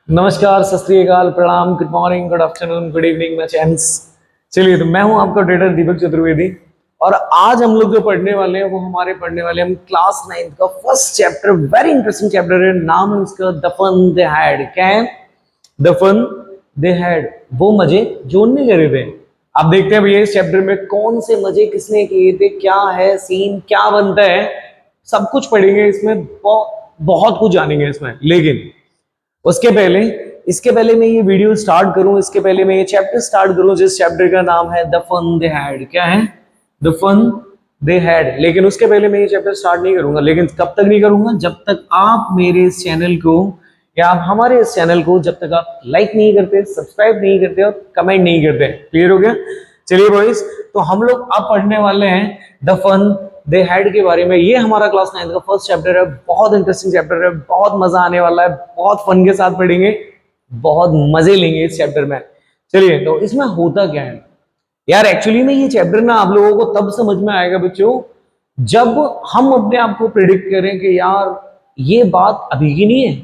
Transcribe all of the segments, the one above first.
नमस्कार, सत श्री अकाल, प्रणाम, good morning, good afternoon, good evening my चैम्स। चलिए, तो मैं हूं आपका ट्रेडर दीपक चतुर्वेदी। और आज हम लोग जो पढ़ने वाले हैं वो हमारे पढ़ने वाले हम क्लास 9 का first chapter, very interesting chapter है। नाम है उसका द फन दे हैड। क्या है? द फन दे हैड, वो मजे जो उनने करे थे। अब देखते हैं भैया इस चैप्टर में कौन से मजे किसने किए थे, क्या है सीन, क्या बनता है, सब कुछ पढ़ेंगे इसमें। बहुत कुछ जानेंगे इसमें। लेकिन उसके पहले, इसके पहले मैं ये वीडियो स्टार्ट करूं, इसके पहले मैं ये चैप्टर स्टार्ट करूं जिस चैप्टर का नाम है द फन दे हैड। क्या है? The fun they had. लेकिन उसके पहले मैं ये चैप्टर स्टार्ट नहीं करूंगा। लेकिन कब तक नहीं करूंगा? जब तक आप मेरे इस चैनल को या आप हमारे इस चैनल को जब तक आप लाइक नहीं करते, सब्सक्राइब नहीं करते और कमेंट नहीं करते। क्लियर हो गया? चलिए बॉयज, तो हम लोग अब पढ़ने वाले हैं द फन दे हैड के बारे में। ये हमारा क्लास 9 का फर्स्ट चैप्टर है। बहुत इंटरेस्टिंग चैप्टर है, बहुत मजा आने वाला है, बहुत फन के साथ पढ़ेंगे, बहुत मजे लेंगे इस चैप्टर में। चलिए, तो इसमें होता क्या है यार? एक्चुअली में ये चैप्टर ना आप लोगों को तब समझ में आएगा बच्चों, जब हम अपने आप को प्रिडिक्ट करें कि यार ये बात अभी की नहीं है,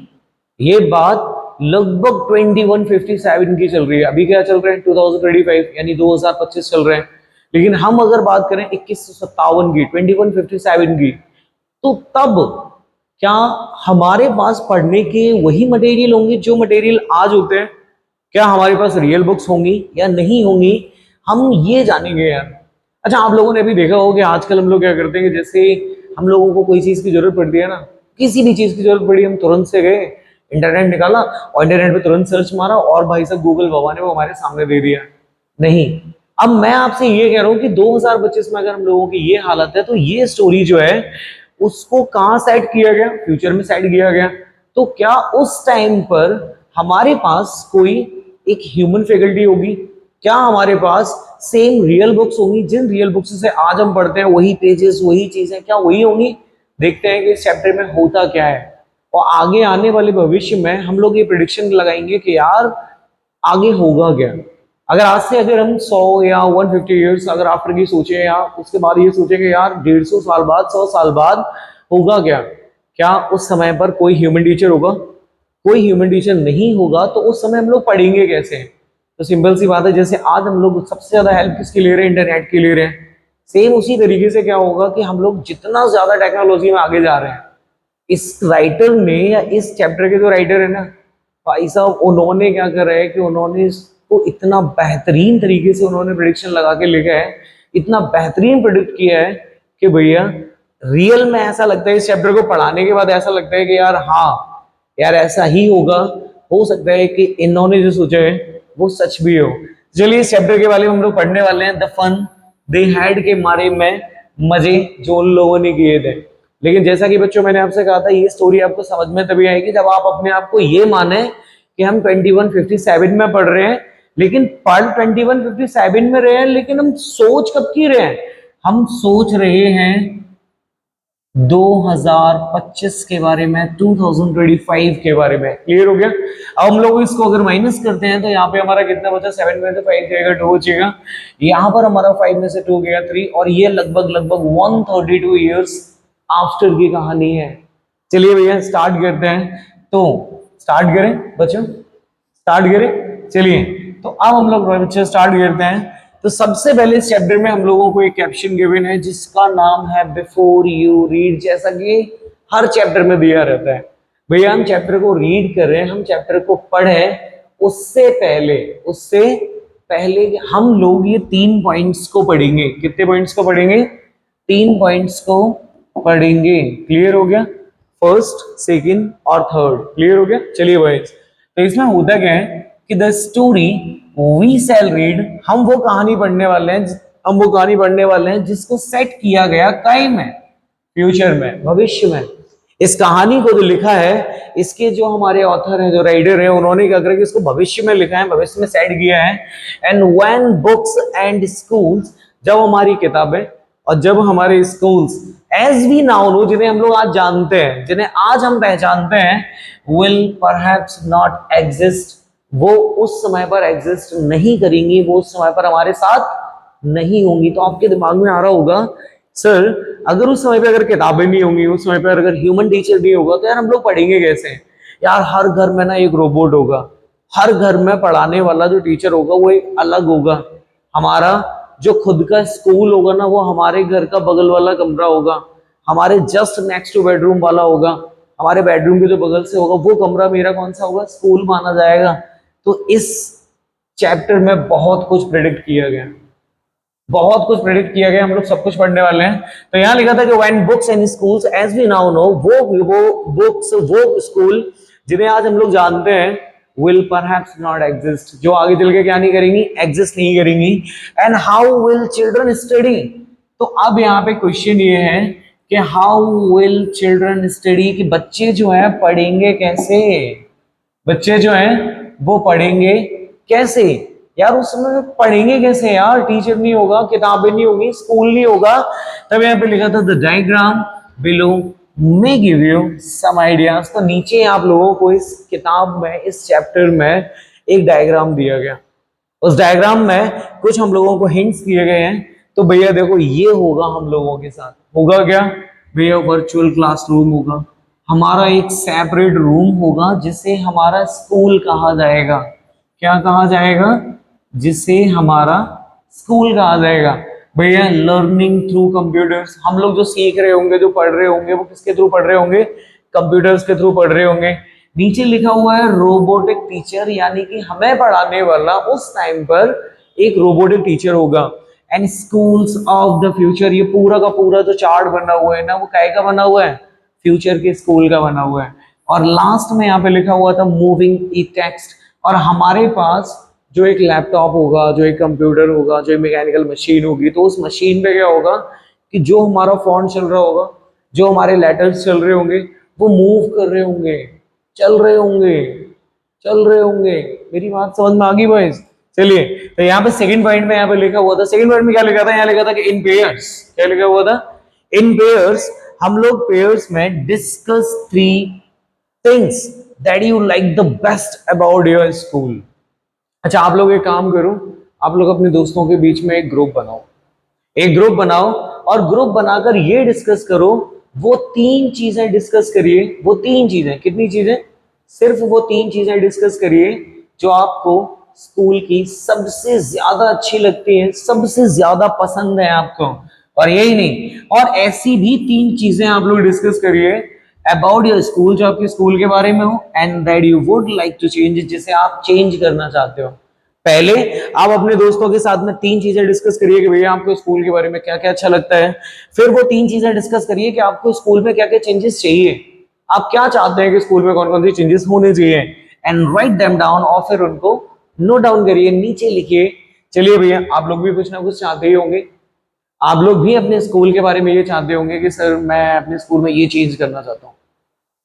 ये बात लगभग 2157 की चल रही है। अभी क्या चल रहा है? 2025 यानी 2025 चल रहे हैं। लेकिन हम अगर बात करें 2157 की, 2157 की, तो तब क्या हमारे पास पढ़ने के वही मटेरियल होंगे जो मटेरियल आज होते हैं? क्या हमारे पास रियल बुक्स होंगी या नहीं होंगी? हम ये जानेंगे यार। अच्छा, आप लोगों ने भी देखा होगा कि आजकल हम लोग क्या करते हैं कि जैसे हम लोगों को कोई चीज की जरूरत पड़ती है ना, किसी भी चीज की जरूरत पड़ी, हम तुरंत से गए, इंटरनेट निकाला और इंटरनेट पे तुरंत सर्च मारा और भाई साहब गूगल बाबा ने वो हमारे सामने दे दिया। नहीं, अब मैं आपसे ये कह रहा हूं कि 2025 में अगर हम लोगों की ये हालत है, तो ये स्टोरी जो है उसको कहां सेट किया गया? फ्यूचर में सेट किया गया। तो क्या उस टाइम पर हमारे पास कोई एक ह्यूमन फैकल्टी होगी? क्या हमारे पास सेम रियल बुक्स होंगी? जिन रियल बुक्स से आज हम पढ़ते हैं वही पेजेस, वही चीजें, क्या वही होंगी? देखते हैं कि इस चैप्टर में होता क्या है। और आगे आने वाले भविष्य में हम लोग ये प्रिडिक्शन लगाएंगे कि यार आगे होगा क्या। अगर आज से अगर हम 100 या 150 ईयर्स अगर आफ्टर की सोचे, या उसके बाद ये सोचे कि यार 150 साल बाद, 100 साल बाद होगा क्या, क्या उस समय पर कोई ह्यूमन टीचर होगा? कोई ह्यूमन टीचर नहीं होगा, तो उस समय हम लोग पढ़ेंगे कैसे? तो सिंपल सी बात है, जैसे आज हम लोग सबसे ज्यादा हेल्प किसकी ले रहे हैं? इंटरनेट की ले रहे हैं। सेम उसी तरीके से क्या होगा कि हम लोग जितना ज्यादा टेक्नोलॉजी में आगे जा रहे हैं, इस राइटर ने या इस चैप्टर के जो राइटर है ना भाई साहब, उन्होंने क्या करा है कि उन्होंने इसको इतना बेहतरीन तरीके से उन्होंने प्रिडिक्शन लगा के लिखा है, इतना बेहतरीन प्रिडिक्ट किया है कि भैया रियल में ऐसा लगता है, इस चैप्टर को पढ़ाने के बाद ऐसा लगता है कि यार हाँ यार ऐसा ही होगा। हो सकता है कि इन्होंने जो सोचा है वो सच भी हो। चलिए, इस चैप्टर के बारे में हम लोग पढ़ने वाले हैं द फन दे हैड के बारे में, मजे जो उन लोगों ने किए थे। लेकिन जैसा कि बच्चों मैंने आपसे कहा था, ये स्टोरी आपको समझ में तभी आएगी जब आप अपने आप को ये माने कि हम 2157 में पढ़ रहे हैं। लेकिन पढ़ 2157 में रहे हैं, लेकिन हम सोच कब की रहे हैं? हम सोच रहे हैं 2025 के बारे में, 2025 के बारे में। क्लियर हो गया? अब हम लोग इसको अगर माइनस करते हैं तो यहाँ पे हमारा कितना बचा? 7 में से 5 जाएगा, 2 बचेगा। यहाँ पर हमारा 5 में से 2 गया 3, और ये लगभग लगभग 132 ईयर्स आफ्टर की कहानी है। चलिए भैया स्टार्ट करते हैं। तो स्टार्ट करें बच्चों, स्टार्ट करें। चलिए, तो अब हम लोग बच्चे स्टार्ट करते हैं। तो सबसे पहले इस चैप्टर में हम लोगों को एक कैप्शन गिवन है जिसका नाम है बिफोर यू रीड। जैसा कि हर चैप्टर में दिया रहता है, भैया हम चैप्टर को रीड कर रहे हैं, हम चैप्टर को पढ़ें, उससे पहले हम लोग ये 3 पॉइंट्स को पढ़ेंगे। कितने पॉइंट्स को पढ़ेंगे? 3 पॉइंट्स को पढ़ेंगे। क्लियर हो गया? फर्स्ट, सेकंड और थर्ड। क्लियर हो गया? चलिए भाई, तो इसमें होता क्या है कि the story we shall read, हम वो कहानी पढ़ने वाले हैं जिसको सेट किया गया टाइम में, फ्यूचर में, भविष्य में। इस कहानी को जो लिखा है, इसके जो हमारे ऑथर हैं, जो राइटर हैं, उन्होंने क्या करा कि इसको भविष्य में लिखा है, भविष्य में सेट किया है। And when books and schools, जब हमारी किताबें और जब हमारे schools as we now know, जिन्हें हम लोग आज जानते हैं, जिन्हें आज हम पहचानते हैं, विल परहैप्स नॉट एग्जिस्ट, वो उस समय पर एग्जिस्ट नहीं करेंगी, वो उस समय पर हमारे साथ नहीं होंगी। तो आपके दिमाग में आ रहा होगा, सर अगर उस समय पे अगर किताबें नहीं होंगी, उस समय पर अगर ह्यूमन टीचर नहीं होगा, तो यार हम लोग पढ़ेंगे कैसे? यार हर घर में ना एक रोबोट होगा, हर घर में पढ़ाने वाला जो टीचर होगा वो एक अलग होगा, हमारा जो खुद का स्कूल होगा ना वो हमारे घर का बगल वाला कमरा होगा, हमारे जस्ट नेक्स्ट टू बेडरूम वाला होगा, हमारे बेडरूम के जो बगल से होगा वो कमरा मेरा कौन सा होगा, स्कूल माना जाएगा। तो इस चैप्टर में बहुत कुछ प्रेडिक्ट किया गया, बहुत कुछ प्रेडिक्ट किया गया, हम लोग सब कुछ पढ़ने वाले हैं। तो यहाँ लिखा था कि when books and schools as we now know, वो बुक्स वो स्कूल जिन्हें आज हम लोग जानते हैं will perhaps not exist, जो आगे चल के क्या नहीं करेंगी, एग्जिस्ट नहीं करेंगी। And how will children study, तो अब यहाँ पे क्वेश्चन ये है कि हाउ विल चिल्ड्रन स्टडी, कि बच्चे जो है पढ़ेंगे कैसे, बच्चे जो हैं वो पढ़ेंगे कैसे। यार उसमें पढ़ेंगे कैसे यार, टीचर नहीं होगा, किताबें नहीं होगी, स्कूल नहीं होगा। तब यहाँ पे लिखा था the diagram below may give you some ideas. तो नीचे आप लोगों को इस किताब में, इस चैप्टर में एक डायग्राम दिया गया, उस डायग्राम में कुछ हम लोगों को हिंट्स दिए गए हैं। तो भैया देखो ये होगा हम लोगों के साथ, होगा क्या भैया, वर्चुअल क्लासरूम होगा, हमारा एक सेपरेट रूम होगा जिसे हमारा स्कूल कहा जाएगा। क्या कहा जाएगा, जिसे हमारा स्कूल कहा जाएगा। भैया लर्निंग थ्रू कंप्यूटर्स, हम लोग जो सीख रहे होंगे, जो पढ़ रहे होंगे, वो किसके थ्रू पढ़ रहे होंगे, कंप्यूटर्स के थ्रू पढ़ रहे होंगे। नीचे लिखा हुआ है रोबोटिक टीचर, यानी कि हमें पढ़ाने वाला उस टाइम पर एक रोबोटिक टीचर होगा। And schools of the future, ये पूरा का पूरा जो चार्ट बना हुआ है ना वो काय का बना हुआ है, फ्यूचर के स्कूल का बना हुआ है। और लास्ट में यहाँ पे लिखा हुआ था मूविंग ई टेक्स्ट, और हमारे पास जो एक लैपटॉप होगा, जो एक कंप्यूटर होगा, जो एक मैकेनिकल मशीन होगी, तो उस मशीन पे क्या होगा कि जो हमारा फॉन्ट चल रहा होगा, जो हमारे लेटर्स चल रहे होंगे वो मूव कर रहे होंगे, चल रहे होंगे, चल रहे होंगे। मेरी बात समझ में आ गई बॉयज? चलिए, तो यहाँ पे सेकंड पॉइंट में यहाँ पे लिखा हुआ था, सेकंड पॉइंट में क्या लिखा था, यहाँ लिखा था कि इन पेयर्स, क्या लिखा हुआ था, इन पेयर्स, हम लोग पेयर्स में discuss 3 things that you like the best about your school. अच्छा आप लोग एक काम करो, आप लोग अपने दोस्तों के बीच में एक ग्रुप बनाओ, एक ग्रुप बनाओ और ग्रुप बनाकर ये डिस्कस करो, वो 3 चीजें डिस्कस करिए, वो 3 चीजें, कितनी चीजें, सिर्फ वो 3 चीजें डिस्कस करिए जो आपको स्कूल की सबसे ज्यादा अच्छी लगती है, सबसे ज्यादा पसंद है आपको। और यही नहीं, और ऐसी भी 3 चीजें आप लोग डिस्कस करिए अबाउट योर स्कूल, जो आपके स्कूल के बारे में हो, and that you would like to change, जिसे आप चेंज करना चाहते हो। पहले आप अपने दोस्तों के साथ में 3 चीजें डिस्कस करिए कि भैया आपको स्कूल के बारे में क्या क्या अच्छा लगता है। फिर वो 3 चीजें डिस्कस करिए कि आपको स्कूल में क्या क्या चेंजेस चाहिए, आप क्या चाहते हैं कि स्कूल में कौन कौन सी चेंजेस होने चाहिए, एंड राइट देम डाउन, और फिर उनको नोट डाउन करिए, नीचे लिखिए। चलिए भैया आप लोग भी कुछ ना कुछ चाहते ही होंगे, आप लोग भी अपने स्कूल के बारे में ये चाहते होंगे कि सर मैं अपने स्कूल में ये चेंज करना चाहता हूँ,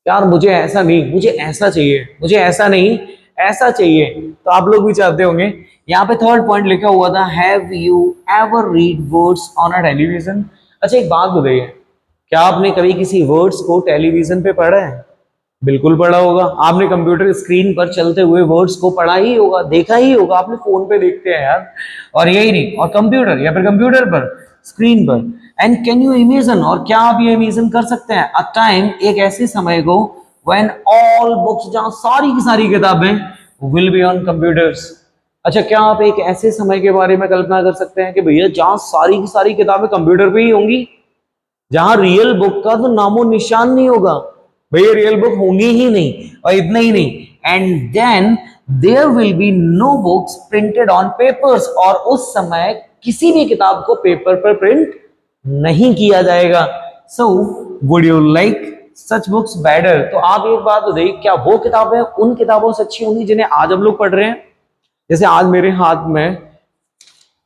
यार मुझे ऐसा नहीं, मुझे ऐसा चाहिए, मुझे ऐसा नहीं ऐसा चाहिए। तो आप लोग भी चाहते होंगे। यहाँ पे थर्ड पॉइंट लिखा हुआ था, have you ever read words on a television. अच्छा एक बात बताइए, क्या आपने कभी किसी वर्ड्स को टेलीविजन पे पढ़ा है? बिल्कुल पढ़ा होगा। आपने कंप्यूटर स्क्रीन पर चलते हुए वर्ड्स को पढ़ा ही होगा, देखा ही होगा, आपने फोन पे देखते हैं यार। और यही नहीं, और कंप्यूटर या फिर कंप्यूटर पर स्क्रीन पर। एंड कैन यू इमेजिन, और क्या आप ये इमेजिन कर सकते हैं, अ टाइम, एक ऐसे समय को, व्हेन ऑल बुक्स, जहां सारी की सारी किताबें विल बी ऑन कंप्यूटर्स। अच्छा क्या आप एक ऐसे समय के बारे में कल्पना कर सकते हैं कि भैया जहां सारी की सारी किताबें कंप्यूटर पे ही होंगी, जहां रियल बुक का तो नामो निशान नहीं होगा, भैया रियल बुक होंगी ही नहीं। और इतना ही नहीं, and then there will be no books printed on papers, और उस समय किसी भी किताब को पेपर पर प्रिंट नहीं किया जाएगा। So would you like such books better? तो आप एक बात बताइए, क्या वो किताबें उन किताबों से अच्छी होंगी जिन्हें आज हम लोग पढ़ रहे हैं? जैसे आज मेरे हाथ में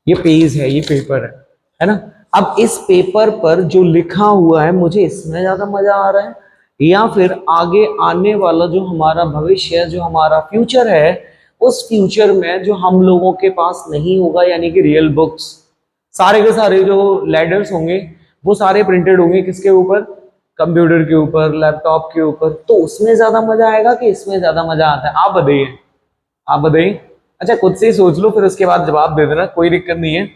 ये पेज है, ये पेपर है ना, अब इस पेपर पर जो लिखा हुआ है मुझे इसमें ज्यादा मजा आ रहा है, या फिर आगे आने वाला जो हमारा भविष्य है, जो हमारा फ्यूचर है, उस फ्यूचर में जो हम लोगों के पास नहीं होगा, यानी कि रियल बुक्स, सारे के सारे जो लेटर्स होंगे वो सारे प्रिंटेड होंगे किसके ऊपर, कंप्यूटर के ऊपर, लैपटॉप के ऊपर, तो उसमें ज्यादा मजा आएगा कि इसमें ज्यादा मजा आता है? आप बताइए, आप बताइए। अच्छा खुद से ही सोच लो, फिर उसके बाद जवाब दे देना, कोई दिक्कत नहीं है।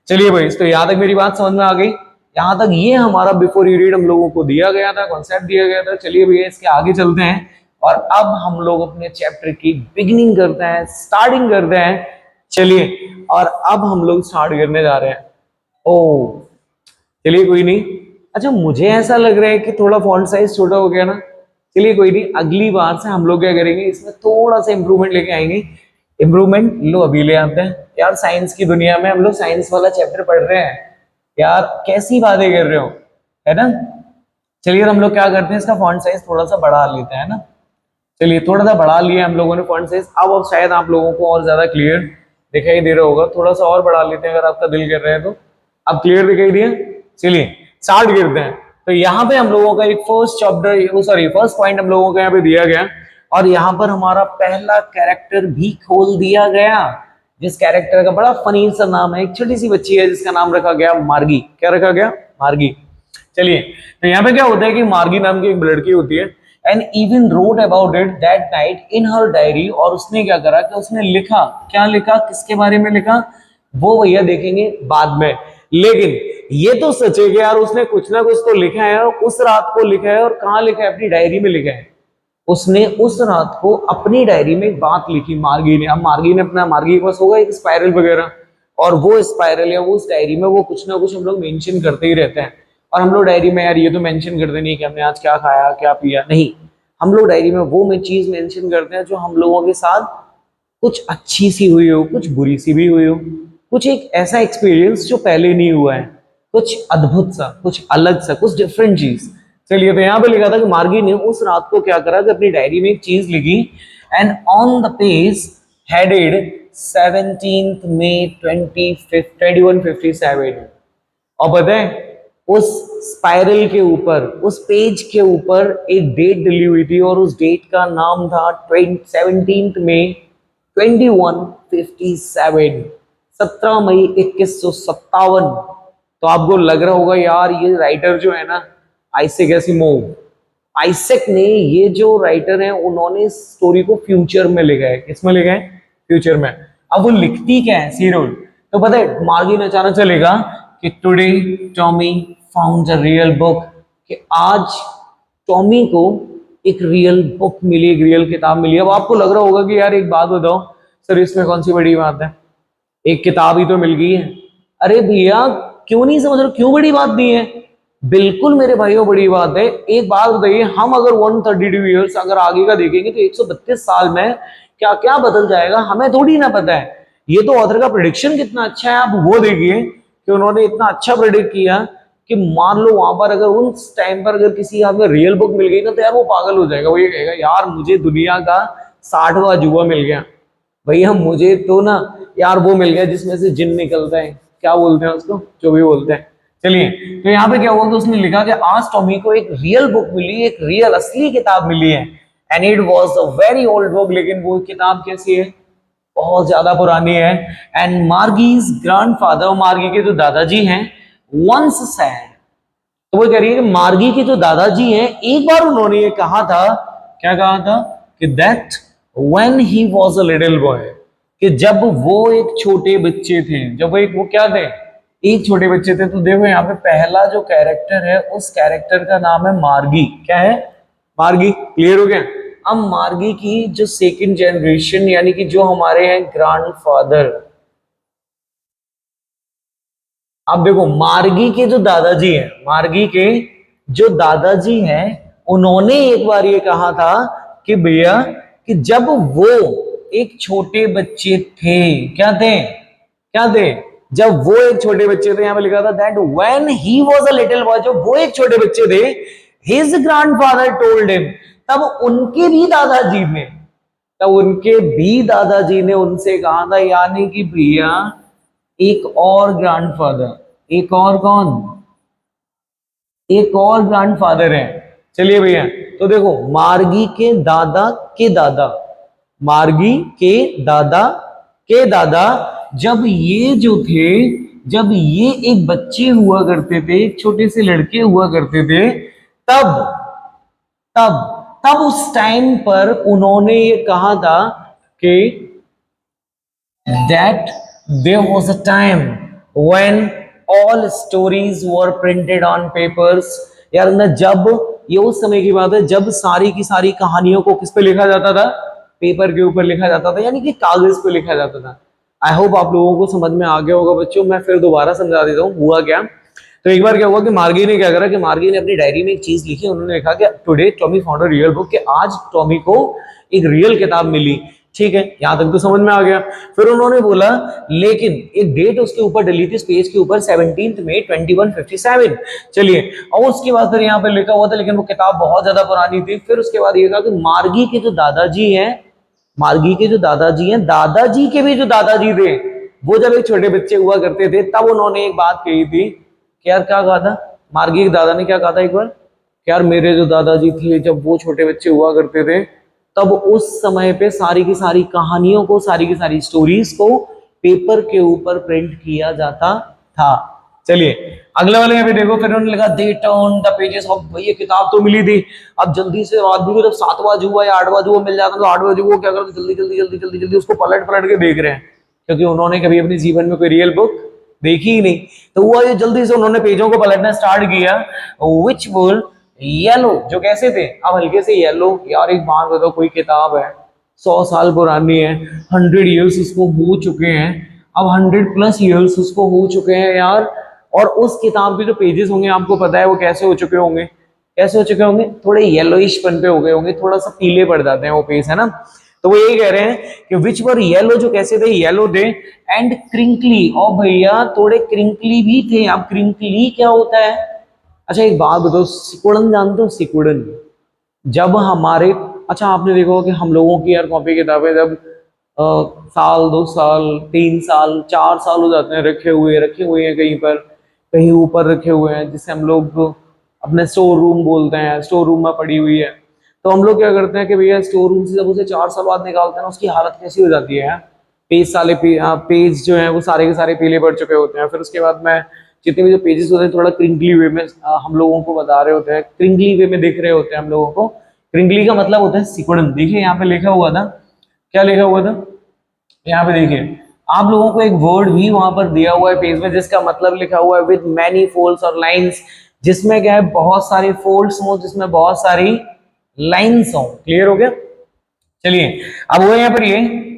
चलिए भाई, तो यहाँ तक मेरी बात समझ में आ गई, यहाँ तक ये हमारा बिफोर यू रीड हम लोगों को दिया गया था, कॉन्सेप्ट दिया गया था। चलिए भैया इसके आगे चलते हैं और अब हम लोग अपने चैप्टर की बिगिनिंग करते हैं, स्टार्टिंग करते हैं। चलिए, और अब हम लोग स्टार्ट करने जा रहे हैं। ओ चलिए, कोई नहीं। अच्छा, मुझे ऐसा लग रहा है कि थोड़ा फॉन्ट साइज छोटा हो गया ना। चलिए कोई नहीं, अगली बार से हम लोग क्या करेंगे, इसमें थोड़ा सा इंप्रूवमेंट लेके आएंगे। इंप्रूवमेंट लो अभी ले आते हैं यार। साइंस की दुनिया में हम लोग साइंस वाला चैप्टर पढ़ रहे हैं यार, कैसी बातें कर रहे हो, है ना। चलिए, हम लोग क्या करते हैं, इसका फॉन्ट साइज थोड़ा सा बढ़ा लेते हैं ना। चलिए, थोड़ा सा बढ़ा लिया हम लोगों ने फॉन्ट साइज। अब शायद आप लोगों को और ज्यादा क्लियर दिखाई दे रहा होगा। थोड़ा सा और बढ़ा लेते हैं अगर आपका दिल कर रहा है तो। अब क्लियर दिखाई दिया। चलिए स्टार्ट करते हैं। तो यहाँ पे हम लोगों का एक first chapter, sorry first point हम लोगों को यहाँ पे दिया गया, और यहाँ पर हमारा पहला कैरेक्टर भी खोल दिया गया, जिस कैरेक्टर का बड़ा फनी सा नाम है। एक छोटी सी बच्ची है जिसका नाम रखा गया मार्गी। क्या रखा गया? मार्गी। चलिए, तो यहाँ पे क्या होता है कि मार्गी नाम की एक लड़की होती है, and even wrote about it that night in her diary. और उसने क्या करा कि उसने लिखा, क्या लिखा, किसके बारे में लिखा, वो भैया देखेंगे बाद में। लेकिन ये तो सच है कि यार उसने कुछ ना कुछ तो लिखा है, और उस रात को लिखा है, और कहाँ लिखा है? अपनी डायरी में लिखा है। उसने उस रात को अपनी डायरी में एक बात लिखी मार्गी ने। अब मार्गी ने अपना, मार्गी के पास होगा एक स्पाइरल वगैरह, और वो स्पाइरल या वो उस डायरी में वो कुछ ना कुछ हम लोग मेंशन करते ही रहते हैं। और हम लोग डायरी में यार ये तो मेंशन करते नहीं कि हमने आज क्या खाया क्या पिया, नहीं। हम लोग डायरी में वो में चीज मेंशन करते हैं जो हम लोगों के साथ कुछ अच्छी सी हुई हो, कुछ बुरी सी भी हुई हो, कुछ एक ऐसा एक्सपीरियंस जो पहले नहीं हुआ है, कुछ अद्भुत सा, कुछ अलग सा, कुछ डिफरेंट चीज। चलिए, तो यहाँ पे लिखा था कि मार्गी ने उस रात को क्या करा कि अपनी डायरी में एक चीज लिखी, and on the page headed 17 मई 2157। और पता है, उस स्पाइरल के ऊपर, उस पेज के ऊपर एक डेट डली हुई थी, और उस डेट का नाम था 17 मई 2157, 17 मई 2157। तो आपको लग रहा होगा यार ये राइटर जो है ना, आइसेक एसिमोव, आइसेक ने, ये जो राइटर है उन्होंने स्टोरी को फ्यूचर में लिखा है। किसमें लिखा है? फ्यूचर में। अब वो लिखती क्या है? सीरोल। तो पता है, मार्गी ने अचानक चलेगा कि today Tommy found a real book, कि आज टॉमी को एक रियल बुक मिली, एक रियल किताब मिली। अब आपको लग रहा होगा कि यार एक बात बताओ सर, इसमें कौन सी बड़ी बात है, एक किताब ही तो मिल गई है। अरे भैया, क्यों नहीं समझ रहे, क्यों बड़ी बात नहीं है? बिल्कुल मेरे भाइयों, बड़ी बात है। एक बात बताइए, हम अगर 132 ईयर्स अगर आगे का देखेंगे तो 132 साल में क्या क्या बदल जाएगा, हमें थोड़ी ना पता है। ये तो ऑथर का प्रेडिक्शन कितना अच्छा है, आप वो देखिए कि उन्होंने इतना अच्छा प्रेडिक्ट किया कि मान लो वहां पर अगर उस टाइम पर अगर किसी यहाँ पे रियल बुक मिल गई ना, तो यार वो पागल हो जाएगा। वो ये कहेगा यार मुझे दुनिया का 60वां अजूबा मिल गया भैया, मुझे तो ना यार वो मिल गया जिसमें से जिन निकलता है, क्या बोलते हैं उसको, जो भी बोलते हैं। चलिए, तो यहाँ पे क्या हुआ कि उसने लिखा कि आज टॉमी को एक रियल बुक मिली, एक रियल असली किताब मिली है, and it was a very old book. लेकिन वो किताब कैसी है? बहुत ज्यादा पुरानी है। एंड मार्गीज ग्रैंडफादर, मार्गी के जो दादाजी हैं, वंस सैड। तो वो कह रही है कि मार्गी के जो दादाजी हैं, एक बार उन्होंने ये कहा था, क्या कहा था, कि that when he was a little boy, कि जब वो एक छोटे बच्चे थे, जब वो क्या थे, एक छोटे बच्चे थे। तो देखो यहाँ पे पहला जो कैरेक्टर है, उस कैरेक्टर का नाम है मार्गी। क्या है? मार्गी। क्लियर हो गया? अब मार्गी की जो सेकंड जनरेशन, यानी कि जो हमारे हैं ग्रैंडफादर, अब देखो मार्गी के जो दादाजी हैं, मार्गी के जो दादाजी हैं, उन्होंने एक बार ये कहा था कि भैया, कि जब वो एक छोटे बच्चे थे, क्या थे, क्या थे, जब वो एक छोटे बच्चे थे, यहां पे लिखा था that when he was a little boy, जब वो एक छोटे बच्चे थे, हिज ग्रैंडफादर टोल्ड हिम, तब उनके भी दादाजी ने, तब उनके भी दादाजी ने उनसे कहा था, यानी कि भैया एक और ग्रैंडफादर, एक और कौन, एक और ग्रैंडफादर है। चलिए भैया, तो देखो मार्गी के दादा, मार्गी के दादा के दादा, जब ये जो थे, जब ये एक बच्चे हुआ करते थे, एक छोटे से लड़के हुआ करते थे, तब तब तब उस टाइम पर उन्होंने ये कहा था कि that there was a time when all stories were printed on papers, यार ना, जब ये उस समय की बात है जब सारी की सारी कहानियों को किस पे लिखा जाता था, पेपर के ऊपर लिखा जाता था, यानी कि कागज पे लिखा जाता था। आई होप आप लोगों को समझ में आ गया होगा बच्चों। मैं फिर दोबारा समझा देता हूँ हुआ क्या। तो एक बार क्या हुआ कि मार्गी ने क्या करा कि मार्गी ने अपनी डायरी में एक चीज लिखी। उन्होंने लिखा कि today Tommy found a real book, कि आज टॉमी को एक रियल किताब मिली। ठीक है, यहां तक तो समझ में आ गया। फिर उन्होंने बोला लेकिन एक डेट उसके ऊपर डली थी, पेज के ऊपर 17 मई 2157। चलिए, और उसके बाद फिर यहाँ पे लिखा हुआ था लेकिन वो किताब बहुत ज्यादा पुरानी थी। फिर उसके बाद ये कहा कि मार्गी के जो दादाजी हैं, मार्गी के जो दादाजी हैं, दादाजी के भी जो दादाजी थे, वो जब एक छोटे बच्चे हुआ करते थे तब उन्होंने एक बात कही थी कि यार क्या कहा था, मार्गी के दादा ने क्या कहा था एक बार कि यार मेरे जो दादाजी थे जब वो छोटे बच्चे हुआ करते थे तब उस समय पे सारी की सारी कहानियों को, सारी की सारी स्टोरीज को पेपर के ऊपर प्रिंट किया जाता था। चलिए अगले वाले यहाँ पे देखो, फिर उन्होंने लिखा they turn the pages of, भाई ये किताब तो मिली थी। अब जल्दी से आदमी को जब 7 बाजू हुआ या 8 बाजू हुआ मिल जाता तो 8 बाजू को क्या करते, जल्दी जल्दी जल्दी जल्दी जल्दी उसको पलट पलट के देख रहे हैं, क्योंकि उन्होंने कभी अपने जीवन में कोई रियल बुक देखी ही नहीं। तो हुआ ये जल्दी से उन्होंने पेजों को पलटना स्टार्ट किया, विच वर येलो, जो कैसे थे, अब हल्के से येलो। यार एक बात बताओ, कोई किताब है 100 साल पुरानी है, 100 ईयर्स उसको हो चुके हैं, अब 100+ ईयर्स उसको हो चुके हैं यार। और उस किताब के जो पेजेस होंगे आपको पता है वो कैसे हो चुके होंगे, कैसे हो चुके होंगे, थोड़े येलोइश पन पे हो गए होंगे, थोड़ा सा पीले पड़ जाते हैं वो पेज, है ना। तो वो यही कह रहे हैं कि विच वर येलो, जो कैसे थे, येलो थे, एंड क्रिंकली, और भैया थोड़े क्रिंकली भी थे। अब क्रिंकली क्या होता है, अच्छा एक बात बताओ, सिकुड़न जानते हो, सिकुड़न, जब हमारे, अच्छा आपने देखा होगा कि हम लोगों की यार कॉपी किताबें जब साल 2 साल 3 साल 4 साल हो जाते हैं रखे हुए हैं कहीं पर, कहीं ऊपर रखे हुए हैं, जिसे हम लोग अपने स्टोर रूम बोलते हैं, स्टोर रूम में पड़ी हुई है। तो हम लोग क्या करते हैं कि भैया स्टोर रूम से जब उसे 4 साल बाद निकालते हैं ना, उसकी हालत कैसी हो जाती है, पेज जो है वो सारे के सारे पीले पड़ चुके होते हैं। फिर उसके बाद में जितने भी जो पेजेस होते हैं थोड़ा क्रिंकली वे में हम लोगों को बता रहे होते हैं, क्रिंकली वे में दिख रहे होते हैं हम लोगों को। क्रिंकली का मतलब होता है सिकुड़न। देखिए यहाँ पे लिखा हुआ था, क्या लिखा हुआ था, यहाँ पे देखिए आप लोगों को एक वर्ड भी वहां पर दिया हुआ है पेज में, जिसका मतलब लिखा हुआ है विद मैनी फोल्ड्स और लाइंस, जिसमें क्या है बहुत सारे फोल्ड्स हो, जिसमें बहुत सारी लाइंस हो। क्लियर हो गया। चलिए अब वो यहाँ पर ये,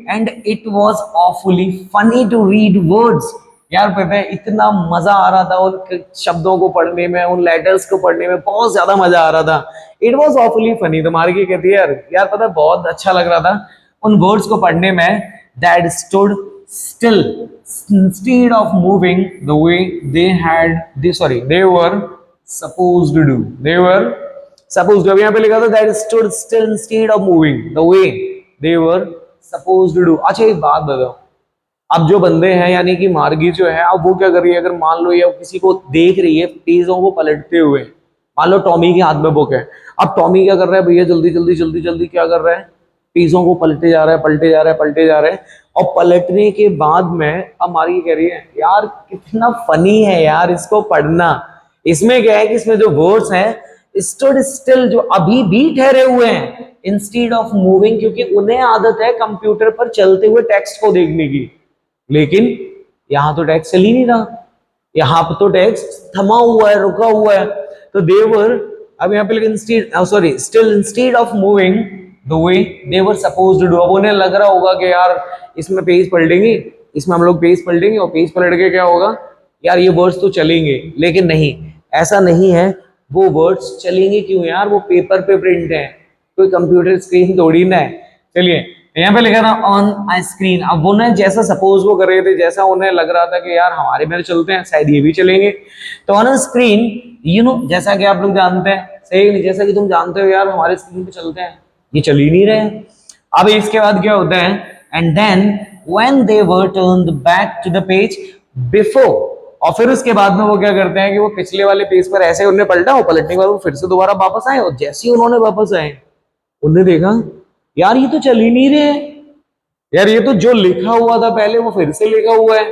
and it was awfully funny to read words. यार पता है इतना मजा आ रहा था उन शब्दों को पढ़ने में, उन लेटर्स को पढ़ने में, बहुत ज्यादा मजा आ रहा था। इट वॉज ऑफुली फनी, तुम्हारी क्या कहती है यार, यार पता है बहुत अच्छा लग रहा था उन वर्ड्स को पढ़ने में। That stood still instead of moving the way they had they were supposed to do, they were supposed, अब यहाँ पे लिखा था that stood still instead of moving the way they were supposed to do. अच्छा एक बात बताओ, अब जो बंदे हैं यानी कि मार्गी जो है, अब वो क्या कर रही है, अगर मान लो ये किसी को देख रही है पेजों को पलटते हुए, मान लो टॉमी के हाथ में बुक है, अब टॉमी क्या कर रहा है भैया, जल्दी जल्दी जल्दी जल्दी क्या कर रहा है, पेजों को पलटे जा रहा है, पलटे जा रहा है, पलटे जा रहे हैं। और पलटने के बाद में अब मार्गी कह रही है यार कितना फनी है यार इसको पढ़ना। इसमें क्या है कि इसमें जो वर्ड्स हैं स्टूड स्टिल, जो अभी भी ठहरे हुए हैं, इंस्टीड ऑफ मूविंग, क्योंकि उन्हें आदत है कंप्यूटर पर चलते हुए टेक्स्ट को देखने की, लेकिन यहां तो टेक्स्ट चल ही नहीं रहा, यहां पर तो टेक्स्ट थमा हुआ है, रुका हुआ है। तो देवर, अब यहाँ पे instead, sorry still instead of moving the way they were supposed to do. अब उन्हें लग रहा होगा कि यार इसमें पेज पलटेंगे, इसमें हम लोग पेज पलटेंगे और पेज पलट के क्या होगा यार ये वर्ड्स तो चलेंगे, लेकिन नहीं, ऐसा नहीं है। वो वर्ड्स चलेंगे क्यों यार, वो पेपर पे प्रिंट है, कोई कंप्यूटर स्क्रीन थोड़ी ना है। चलिए यहाँ पे लिखा था ऑन आ स्क्रीन। अब उन्हें जैसा सपोज वो कर रहे थे, जैसा उन्हें लग रहा था कि यार हमारे में चलते हैं शायद ये भी चलेंगे, तो on a screen you know, जैसा कि आप लोग जानते हैं, सही नहीं, जैसा कि तुम जानते हो यार हमारे स्क्रीन पे चलते हैं, ये चल ही नहीं रहे। अब इसके बाद क्या होता है, and then when they were turned back to the page before, और फिर उसके बाद में वो क्या करते हैं कि वो पिछले वाले पेज पर ऐसे उन्हें पलटा, वो पलटने के बाद वो फिर से दोबारा वापस आए, और जैसे ही उन्होंने वापस आए उन्हें देखा यार ये तो चल ही नहीं रहे, यार ये तो जो लिखा हुआ था पहले वो फिर से लिखा हुआ है,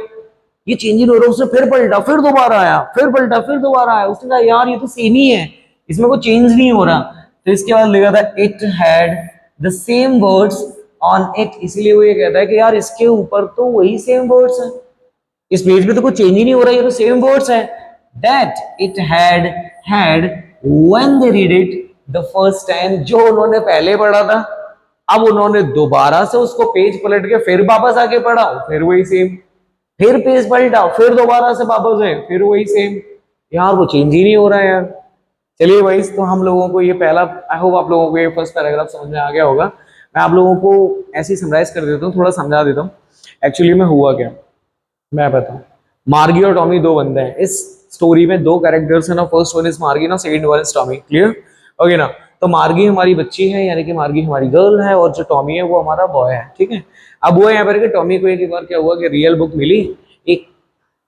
ये चेंज ही नहीं हो रहा। उसने फिर पलटा, फिर दोबारा आया, फिर पलटा, फिर दोबारा आया, उसने कहा यार ये तो सेम ही है, इसमें कोई चेंज नहीं हो रहा। तो इसके बाद लिखा था it had the same words on it, इसलिए वो ये कहता है कि यार इसके ऊपर तो वही सेम वर्ड्स है, इस पेज पे तो कुछ चेंज ही नहीं हो रहा, ये तो सेम वर्ड्स है। That it had had when they read it the first time जो उन्होंने पहले पढ़ा था, अब उन्होंने दोबारा से उसको पेज पलट के फिर वापस आके पढ़ा, फिर वही सेम, फिर पेज पलटा, फिर दोबारा से वापस है, फिर वही सेम। यार वो चेंज ही नहीं हो रहा है यार। चलिए भाई, तो हम लोगों को ये पहला, आई होप आप लोगों को ये फर्स्ट पैराग्राफ समझ में आ गया होगा। मैं आप लोगों को ऐसे ही समराइज कर देता हूँ, थोड़ा समझा देता हूँ एक्चुअली में हुआ क्या। मैं बताऊँ, मार्गी और टॉमी दो बंदे हैं इस स्टोरी में, दो कैरेक्टर्स हैं ना, फर्स्ट वन इज मार्गी ना, second one is Tommy. Clear? Okay ना? तो मार्गी हमारी बच्ची है, यानी कि मार्गी हमारी गर्ल है, और जो टॉमी है वो हमारा बॉय है। ठीक है? अब वो यहाँ पर कि टॉमी को एक बार क्या हुआ कि रियल बुक मिली, एक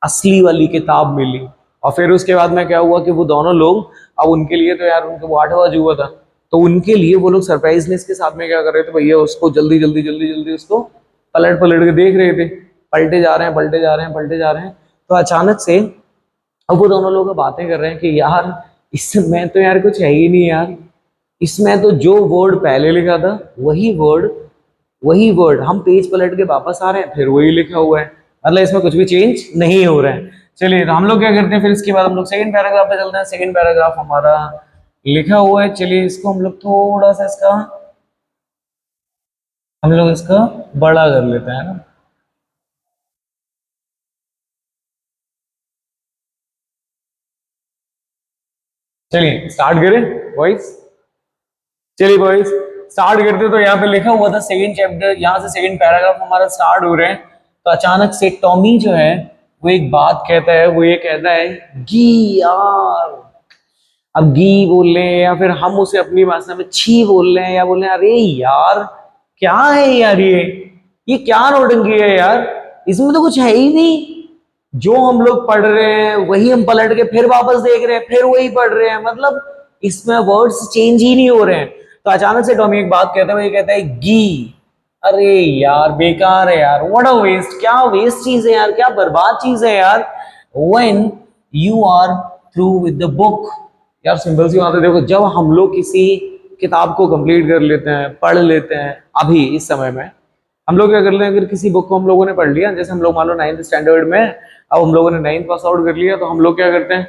असली वाली किताब मिली, और फिर उसके बाद में क्या हुआ कि वो दोनों लोग, अब उनके लिए तो यार उनका वो 8वां अजूबा था, तो उनके लिए वो लोग सरप्राइजनेस के साथ में क्या कर रहे थे भैया, उसको जल्दी जल्दी जल्दी जल्दी उसको पलट पलट के देख रहे थे, पलटे जा रहे हैं, पलटे जा रहे हैं, पलटे जा रहे हैं। तो अचानक से अब वो दोनों लोग बातें कर रहे हैं कि यार इसमें तो यार कुछ है ही नहीं यार, इसमें तो जो वर्ड पहले लिखा था वही वर्ड हम पेज पलट के वापस आ रहे हैं, फिर वही लिखा हुआ है, मतलब इसमें कुछ भी चेंज नहीं हो रहा है। चलिए, तो हम लोग क्या करते हैं, फिर इसके बाद हम लोग सेकंड पैराग्राफ पे चलते हैं। सेकंड पैराग्राफ हमारा लिखा हुआ है, चलिए इसको हम लोग थोड़ा सा इसका बड़ा कर लेते हैं ना। चलिए स्टार्ट करें बॉयज। चलिए बॉयज स्टार्ट करते। तो यहाँ पे लिखा हुआ था सेकंड चैप्टर, यहाँ से सेकंड पैराग्राफ हमारा स्टार्ट हो रहे हैं। तो अचानक से टॉमी जो है वो एक बात कहता है, वो ये कहता है गी यार। अब गी बोल रहे हैं, या फिर हम उसे अपनी भाषा में छी बोल रहे हैं, या बोल रहे हैं अरे यार क्या है यार, ये क्या नौटंकी है यार, इसमें तो कुछ है ही नहीं, जो हम लोग पढ़ रहे हैं वही हम पलट के फिर वापस देख रहे हैं, फिर वही पढ़ रहे हैं, मतलब इसमें वर्ड्स चेंज ही नहीं हो रहे हैं। तो अचानक से टॉमी एक बात कहता है, वो ये कहता है गी। अरे यार बेकार है यार, व्हाट अ वेस्ट, क्या वेस्ट चीज है यार, क्या बर्बाद चीज है यार। When you are through with the book, यार सिंपल सी बात है, देखो जब हम लोग किसी किताब को कंप्लीट कर लेते हैं, पढ़ लेते हैं, अभी इस समय में हम लोग क्या कर लेते हैं, अगर किसी बुक को हम लोगों ने पढ़ लिया, जैसे हम लोग मान लो 9th स्टैंडर्ड में, अब हम लोगों ने 9th पास आउट कर लिया, तो हम लोग क्या करते हैं,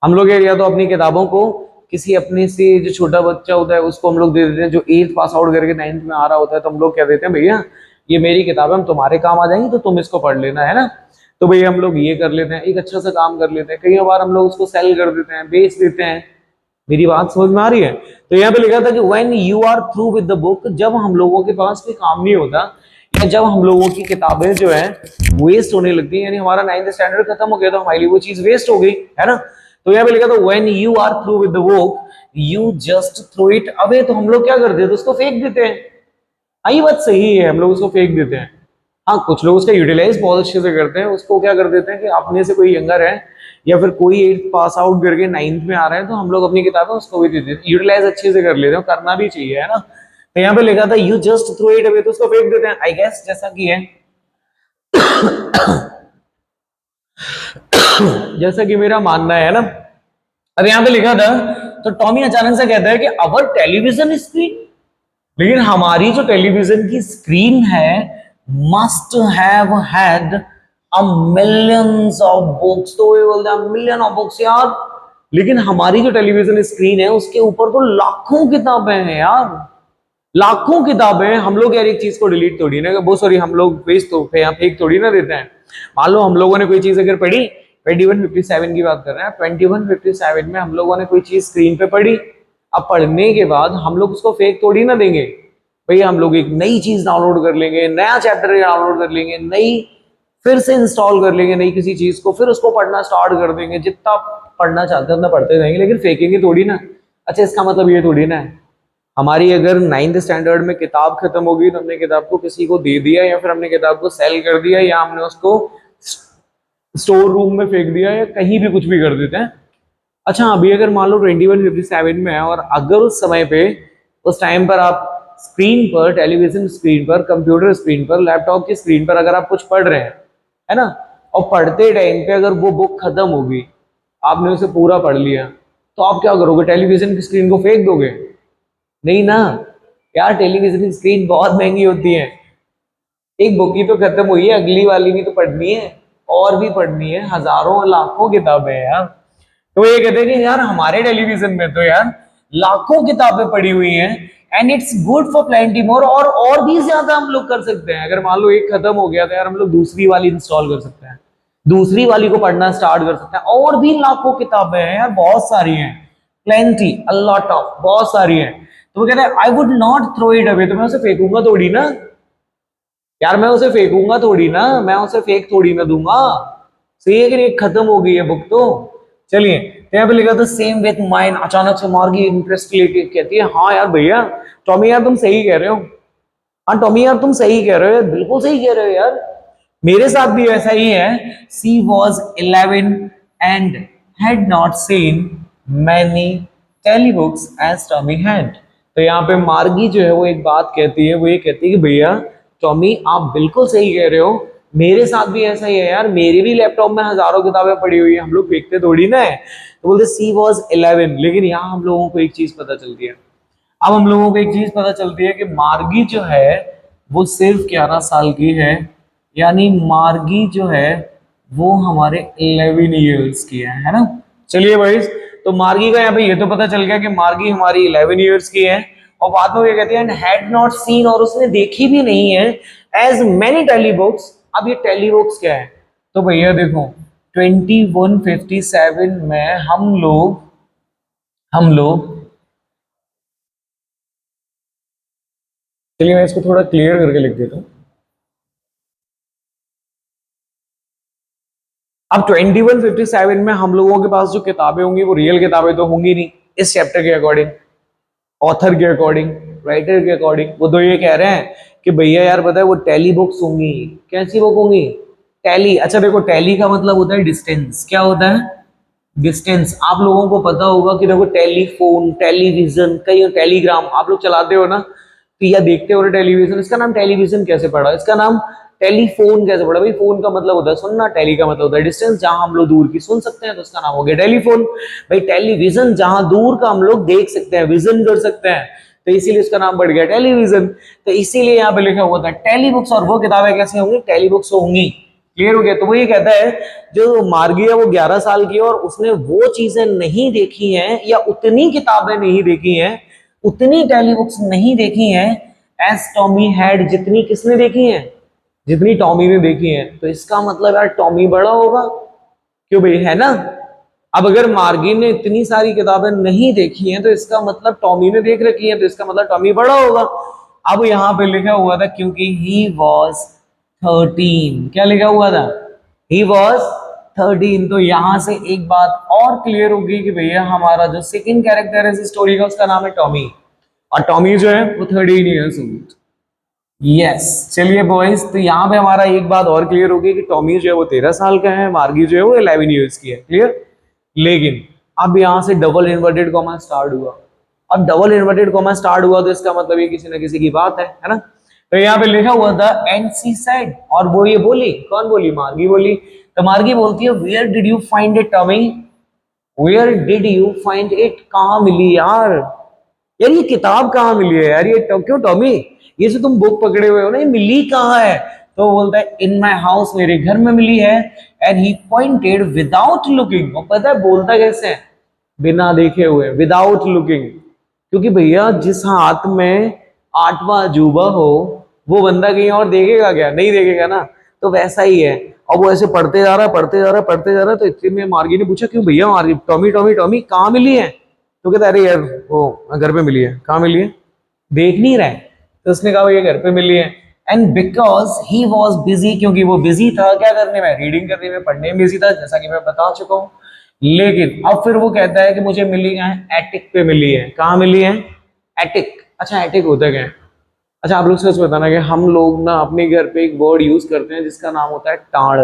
हम लोग या तो अपनी किताबों को किसी अपने से जो छोटा बच्चा होता है उसको हम लोग दे देते हैं, जो 8th पास आउट करके 9th में आ रहा होता है, तो हम लोग क्या देते हैं, भैया ये मेरी किताब है, हम तुम्हारे काम आ जाएंगी, तो तुम इसको पढ़ लेना, है ना। तो भैया हम लोग ये कर लेते हैं, एक अच्छा सा काम कर लेते हैं, कई बार हम लोग उसको सेल कर देते हैं, बेच देते हैं। मेरी बात समझ में आ रही है? तो यहाँ पे लिखा था कि when you are through with the book, जब हम लोगों के पास कोई काम नहीं होता, या जब हम लोगों की किताबें जो है वेस्ट होने लगती है, यानी हमारा 9th स्टैंडर्ड खत्म हो गया, तो हमारी लिए वो चीज वेस्ट हो गई, है ना। तो यहाँ पे लिखा था when you are through with the book you just throw it away, तो हम लोग क्या करते हैं, तो उसको फेंक देते हैं। हाँ ये बात सही है, हम लोग उसको फेंक देते हैं। हाँ कुछ लोग उसका यूटिलाइज बहुत अच्छे से करते हैं, उसको क्या कर देते हैं कि अपने से कोई यंगर है, या फिर कोई 8th पास आउट करके 9th में आ रहा है, तो हम लोग अपनी किताबें उसको भी दे देते हैं, यूटिलाइज अच्छे से कर लेते हैं, करना भी चाहिए, है ना। तो यहाँ पे लिखा था you just throw it away, तो उसको फेंक देते हैं, आई गेस जैसा कि है जैसा कि मेरा मानना है ना। अब यहाँ पे लिखा था, तो टॉमी अचानक से कहता है कि अवर टेलीविजन स्क्रीन, लेकिन हमारी जो टेलीविजन की स्क्रीन है must have had a millions of books, तो वे बोलते हैं मिलियन ऑफ बुक्स यार, लेकिन हमारी जो टेलीविजन स्क्रीन है उसके ऊपर तो लाखों किताबें हैं यार, लाखों किताबें। हम लोग यार एक चीज को डिलीट थोड़ी ना, वो सॉरी हम लोग वेस्ट तो यहाँ फेक थोड़ी ना देते हैं। मान लो हम लोगों ने कोई चीज अगर पढ़ी, 2157 की बात कर रहे हैं, 2157 में हम लोगों ने कोई चीज स्क्रीन पे पढ़ी, अब पढ़ने के बाद हम लोग उसको फेक थोड़ी ना देंगे, भैया हम लोग एक नई चीज डाउनलोड कर लेंगे, नया चैप्टर डाउनलोड कर लेंगे, नई फिर से इंस्टॉल कर लेंगे नई किसी चीज को, फिर उसको पढ़ना स्टार्ट कर देंगे, जितना पढ़ना चाहते हैं उतना पढ़ते रहेंगे, लेकिन फेंकेंगे थोड़ी ना। अच्छा इसका मतलब ये थोड़ी ना है, हमारी अगर 9th स्टैंडर्ड में किताब खत्म होगी तो हमने किताब को किसी को दे दिया, या फिर हमने किताब को सेल कर दिया, या हमने उसको स्टोर रूम में फेंक दिया, या कहीं भी कुछ भी कर देते हैं। अच्छा अभी अगर मान लो 2157 में है, और अगर उस समय पे उस टाइम पर आप स्क्रीन पर, टेलीविजन स्क्रीन पर, कंप्यूटर स्क्रीन पर, लैपटॉप की स्क्रीन पर अगर आप कुछ पढ़ रहे हैं, है ना, और पढ़ते टाइम पे अगर वो बुक खत्म होगी, आपने उसे पूरा पढ़ लिया, तो आप क्या करोगे, टेलीविजन की स्क्रीन को फेंक दोगे? नहीं ना यार, टेलीविजन की स्क्रीन बहुत महंगी होती है, एक बुक ही तो खत्म हुई है, अगली वाली भी तो पढ़नी है, और भी पढ़नी है, हजारों लाखों किताबें हैं यार। तो ये कहते हैं कि यार हमारे टेलीविजन में तो यार लाखों किताबें पड़ी हुई हैं, and it's good for plenty more, और भी ज्यादा हम लोग कर सकते हैं। अगर मान लो एक खत्म हो गया तो यार हम लोग दूसरी वाली इंस्टॉल कर सकते हैं, दूसरी वाली को पढ़ना स्टार्ट कर सकते हैं, और भी लाखों किताबें हैं यार, बहुत सारी हैं, प्लेंटी, अ लॉट ऑफ, बहुत सारी हैं। तो वो कहते हैं I would not throw it away, तो मैं उसे फेंकूंगा थोड़ी ना यार, मैं उसे फेंकूंगा थोड़ी ना, मैं उसे फेंक थोड़ी ना दूंगा। सही है कि नहीं, खत्म हो गई है बुक तो। चलिए, तो यहाँ पे लिखा था सेम विथ माइन। अचानक से मार्गी इंटरेस्ट लेके कहती है हाँ यार भैया, टॉमी यार तुम सही कह रहे हो, हाँ टॉमी यार तुम सही कह रहे हो, बिल्कुल सही कह रहे हो यार, मेरे साथ भी ऐसा ही है। She was 11 and had not seen many telly books as Tommy had. तो यहाँ पे मार्गी जो है वो एक बात कहती है, वो ये कहती है कि भैया टॉमी आप बिल्कुल सही कह रहे हो, मेरे साथ भी ऐसा ही है यार, मेरे भी लैपटॉप में हजारों किताबें पड़ी हुई है, हम लोग फेंकते थोड़ी ना है। तो बोलते सी वॉज 11, लेकिन यहाँ हम लोगों को एक चीज पता चलती है, अब हम लोगों को एक चीज पता चलती है कि मार्गी जो है वो सिर्फ 11 साल की है, यानी मार्गी जो है वो हमारे 11 ईयर्स की है ना। चलिए भाई, तो मार्गी का यहाँ पे ये तो पता चल गया कि मार्गी हमारी 11 ईयर्स की है, और बाद में ये कहते हैं हैड नॉट सीन, और उसने देखी भी नहीं है, एज मैनी टेली बुक्स। अब ये टेली बुक्स क्या है, तो भैया देखो 2157 में हम लोग चलिए मैं इसको थोड़ा क्लियर करके लिख देता हूँ। अब 2157 में हम लोगों के पास जो किताबें होंगी वो रियल किताबें तो होंगी नहीं, इस चैप्टर के अकॉर्डिंग, ऑथर के अकॉर्डिंग, राइटर के अकॉर्डिंग। वो तो ये कह रहे हैं कि भैया यार पता है वो टैली बुक्स होंगी। कैसी बुक होंगी? टैली। अच्छा देखो, टैली का मतलब होता है डिस्टेंस। क्या होता है? डिस्टेंस। आप लोगों को पता होगा कि देखो टेलीफोन, टेलीविजन, कई टेलीग्राम आप लोग चलाते हो ना, तो या देखते हो ना टेलीविजन, इसका नाम टेलीविजन कैसे पड़ा? इसका नाम टेलीफोन कैसे पड़ा? भाई फोन का मतलब होता है सुनना, टेली का मतलब होता है डिस्टेंस, जहां हम लोग दूर की सुन सकते हैं तो उसका नाम हो गया टेलीफोन। भाई टेलीविजन जहां दूर का हम लोग देख सकते हैं, विजन कर सकते हैं, तो इसीलिए इसका नाम बढ़ गया टेलीविजन। तो इसीलिए यहाँ पे लिखा हुआ था टेली बुक्स, और वो किताबें कैसे होंगी? टेली बुक्स होंगी। क्लियर हो गया? तो वो ये कहता है जो मार्गी है वो 11 साल की है और उसने वो चीजें नहीं देखी हैं, या उतनी किताबें नहीं देखी हैं, उतनी टेली बुक्स नहीं देखी हैं एज टॉमी हैड, जितनी किसने देखी हैं? जितनी टॉमी ने देखी हैं। तो इसका मतलब यार टॉमी बड़ा होगा, क्यों भाई, है ना। अब अगर मार्गी ने इतनी सारी किताबें नहीं देखी हैं तो इसका मतलब टॉमी ने देख रखी है, तो इसका मतलब टॉमी बड़ा होगा। अब यहाँ पे लिखा हुआ था क्योंकि ही वॉज 13, क्या लिखा हुआ था? He was 13। तो यहां से एक बात और क्लियर होगी कि भैया हमारा जो सेकंड कैरेक्टर है इस स्टोरी का उसका नाम है टॉमी, और टॉमी जो है वो 13 ईयर्स ओल्ड। यस। चलिए बॉयज, तो यहाँ पे हमारा एक बात और क्लियर होगी कि टॉमी जो है वो 13 साल का है, मार्गी जो है वो 11 ईयर्स की है। क्लियर? लेकिन अब यहाँ से डबल इन्वर्टेड कॉमा स्टार्ट हुआ। अब डबल इन्वर्टेड कॉमा स्टार्ट हुआ तो इसका मतलब ये किसी ना किसी की बात है ना। तो यहाँ पे लिखा हुआ था एंड शी सेड, और वो ये बोली, कौन बोली? मार्गी बोली। तो मार्गी बोलती है where did you find it Tommy, where did you find it, कहाँ मिली यार? यार ये किताब कहाँ मिली है यार, ये क्यों टॉमी, ये जो तुम बुक पकड़े हुए हो ना, ये मिली कहाँ है? तो बोलता है इन माई हाउस, मेरे घर में मिली है। And he pointed without looking, और पता है बोलता कैसे है? बिना देखे हुए, विदाउट लुकिंग। क्योंकि भैया जिस हाथ में आठवां अजूबा हो वो बंदा कहीं और देखेगा क्या? नहीं देखेगा ना। तो वैसा ही है। और वो ऐसे पढ़ते जा रहा है, पढ़ते जा रहा है, पढ़ते जा रहा है, तो इतने में मार्गी ने पूछा क्यों भैया, मार्गी टॉमी टॉमी टॉमी कहाँ मिली है? तो कहता अरे यार वो घर पे मिली है। कहाँ मिली है? देख नहीं रहे? तो उसने कहा ये घर पे मिली है। And because he was busy, क्योंकि वो बिजी था क्या करने में? रीडिंग करने में, पढ़ने में बिजी था, जैसा कि मैं बता चुका हूँ। लेकिन अब फिर वो कहता है कि मुझे मिली कहाँ है? एटिक पे मिली है। कहाँ मिली है? एटिक। अच्छा एटिक होता क्या है? अच्छा आप लोग सच बताना कि हम लोग ना अपने घर पे एक वर्ड यूज करते हैं जिसका नाम होता है टाड़।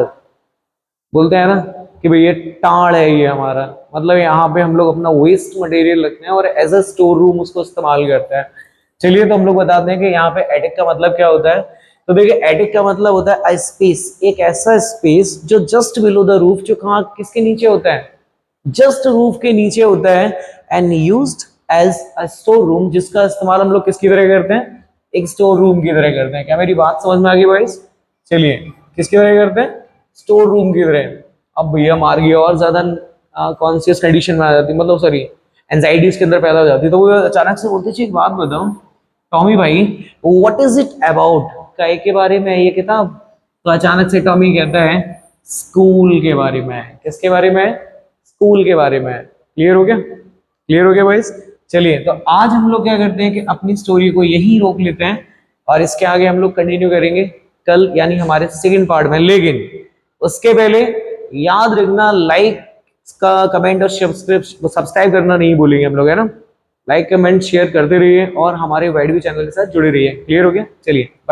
बोलते हैं ना कि भाई ये टाड़ है, ये हमारा मतलब यहाँ पे हम लोग अपना वेस्ट मटेरियल रखते हैं और एज अ स्टोर रूम उसको इस्तेमाल करते हैं। चलिए तो हम लोग बताते हैं कि यहाँ पे एटिक का मतलब क्या होता है। तो देखिए एटिक का मतलब होता है स्पेस, एक ऐसा स्पेस जो जस्ट बिलो द रूफ, जो कहाँ किसके नीचे होता है? जस्ट रूफ के नीचे होता है। And used as a store room, जिसका इस्तेमाल हम लोग किसकी तरह करते हैं? एक स्टोर रूम की तरह करते हैं। क्या मेरी बात समझ में आ गई बॉयज? चलिए किसकी तरह करते हैं? स्टोर रूम की तरह। अब भैया मार गया और ज्यादा कॉन्शियस कंडीशन में आ जाती, मतलब सॉरी एंजाइटी उसके अंदर पैदा हो जाती है। तो वो अचानक से बोलते हैं, एक बात बताओ टॉमी भाई, व्हाट इज इट अबाउट, काय के बारे में है ये किताब? तो अचानक से टॉमी कहता है स्कूल के बारे में है। किसके बारे में है? स्कूल के बारे में है। क्लियर हो गया? क्लियर हो गया भाई? चलिए, तो आज हम लोग क्या करते हैं कि अपनी स्टोरी को यही रोक लेते हैं और इसके आगे हम लोग कंटिन्यू करेंगे कल, यानी हमारे सेकंड पार्ट में। लेकिन उसके पहले याद रखना, लाइक का कमेंट और सब्सक्राइब करना नहीं भूलेंगे हम लोग, है ना? लाइक कमेंट शेयर करते रहिए और हमारे वाइड भी चैनल के साथ जुड़े रहिए। क्लियर हो गया? चलिए बाय।